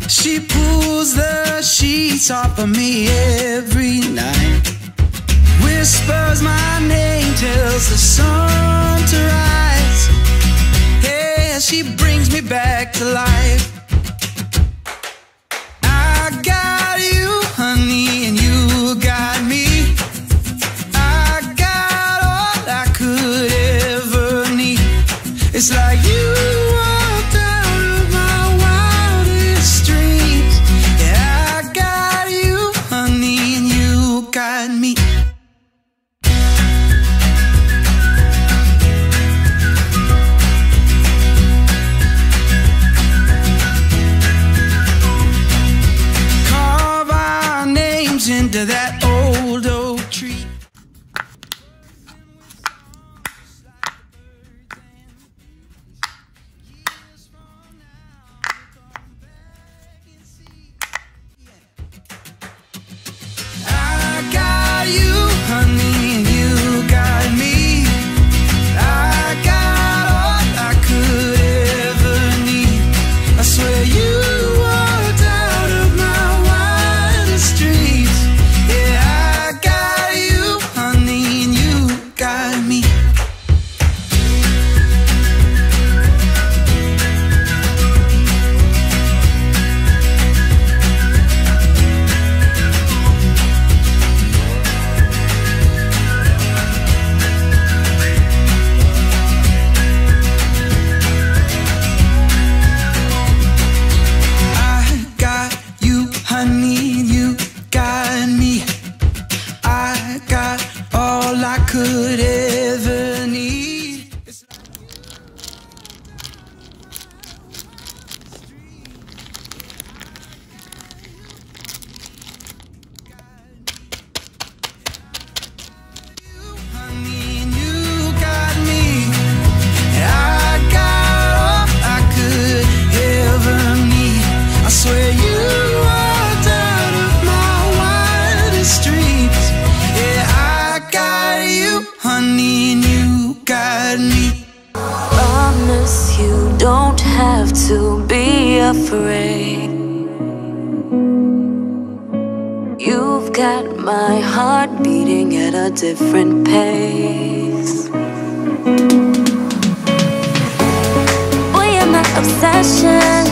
She pulls the sheets off of me every night, whispers my name, tells the sun to rise. Yeah, she brings me back to life. I got you, honey, and you got me. I got all I could ever need. It's like you walked out of my wildest dreams. Yeah, I got you, honey, and you got me. Carve our names into that old oak tree. I got you, honey, and you got me. I got all I could ever need. I swear you walked out of my wildest dreams. Yeah, I got you, honey, and you got me. I got you, honey, and you got me. I got all I could ever need. Honey, and you got me. I got all I could ever need. I swear you walked out of my wildest dreams. Yeah, I got you, honey, and you got me. Promise you don't have to be afraid. You've got my heart beating at a different pace. Boy, you're my obsession,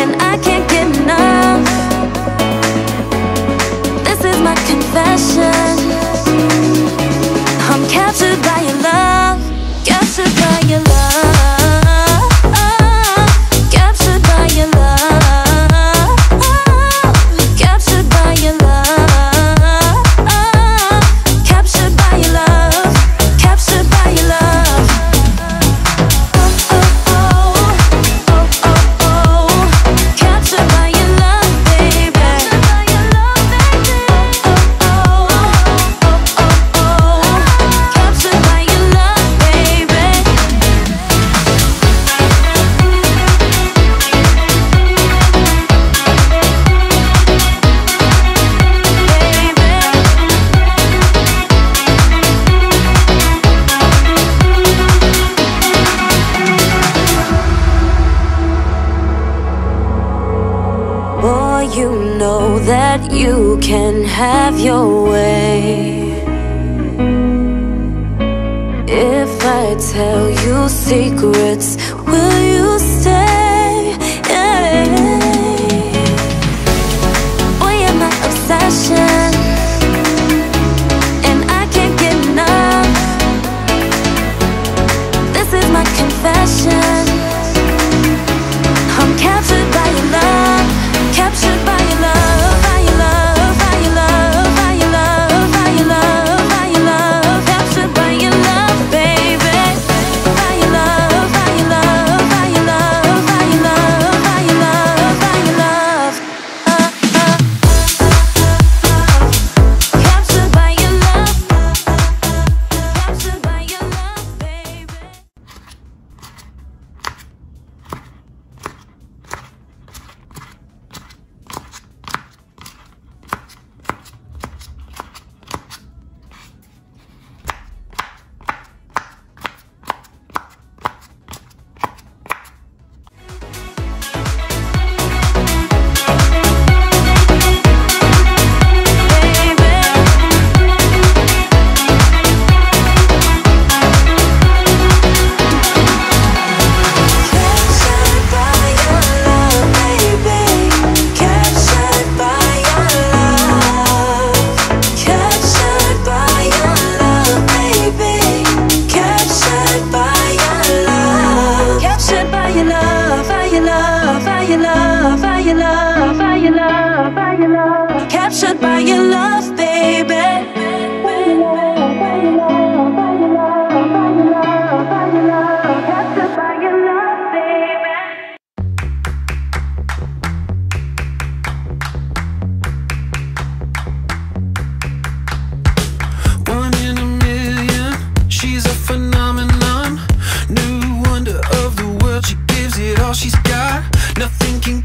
and I can't get enough. This is my confession. I'm captured by your love, captured by your love, captured by your love, captured by your love, captured by your love, captured by your love. Captured by your love, baby. Captured by your love, baby. Boy, you know that you can have your way. If I tell you secrets, will you stay? Yeah. Boy, you're my obsession, and I can't get enough. This is my confession. I'm captured by your love, captured by your love, by your love, by your love, by your love, by your love, by your love, captured by your love, baby, by your love, by your love. your love, by your love, by your love, by your love. Captured by your love, baby. She's got nothing can